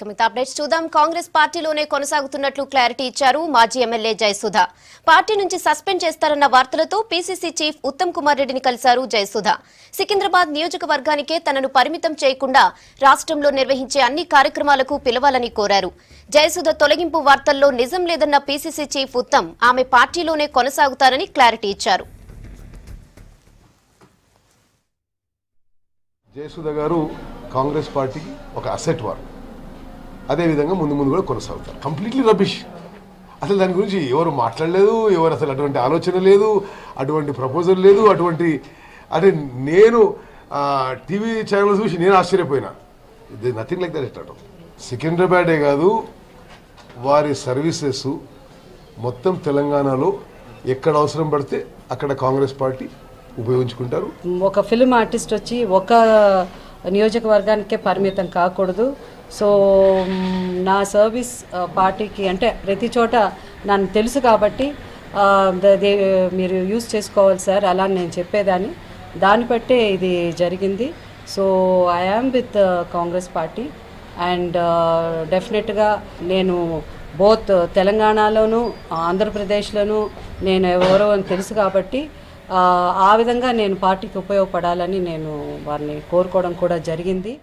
మిగతా అప్డేట్స్ చూద్దాం. కాంగ్రెస్ పార్టీలోనే కొనసాగుతున్నట్లు క్లారిటీ ఇచ్చారు మాజీ ఎమ్మెల్యే జయసుధ. పార్టీ నుంచి సస్పెండ్ చేస్తారన్న వార్తలతో పీసీసీ చీఫ్ ఉత్తమ్ కుమార్ రెడ్డిని కలిశారు జయసుధ. సికింద్రాబాద్ నియోజకవర్గానికే తనను పరిమితం చేయకుండా రాష్ట్రంలో నిర్వహించే అన్ని కార్యక్రమాలకు పిలవాలని కోరారు. జయసుధ తొలగింపు వార్తల్లో నిజం లేదన్న పీసీసీ చీఫ్ ఉత్తమ్ ఆమె పార్టీలోనే కొనసాగుతారని క్లారిటీ ఇచ్చారు. జయసుధ గారు కాంగ్రెస్ పార్టీకి ఒక అసెట్ వారు, అదేవిధంగా ముందు ముందు కూడా కొనసాగుతారు. Completely rubbish. అసలు దాని గురించి ఎవరు మాట్లాడలేదు, ఎవరు అసలు అటువంటి ఆలోచన లేదు, అటువంటి ప్రపోజల్ లేదు. అటువంటి అంటే నేను టీవీ ఛానల్ చూసి నేను ఆశ్చర్యపోయినా. ఇది నథింగ్ లైక్ దట్ ఎట్లా. సికింద్రాబాదే కాదు, వారి సర్వీసెస్ మొత్తం తెలంగాణలో ఎక్కడ అవసరం పడితే అక్కడ కాంగ్రెస్ పార్టీ ఉపయోగించుకుంటారు. ఒక ఫిల్మ్ ఆర్టిస్ట్ వచ్చి ఒక నియోజకవర్గానికే పరిమితం కాకూడదు. సో నా సర్వీస్ పార్టీకి అంటే ప్రతి చోట నన్ను తెలుసు కాబట్టి మీరు యూజ్ చేసుకోవాలి సార్ అలా నేను చెప్పేదాన్ని. దాన్ని బట్టే ఇది జరిగింది. So I am with Congress party and డెఫినెట్గా నేను బోత్ తెలంగాణలోను ఆంధ్రప్రదేశ్లోను నేను ఎవరో అని తెలుసు కాబట్టి ఆ విధంగా నేను పార్టీకి ఉపయోగపడాలని నేను వారిని కోరుకోవడం కూడా జరిగింది.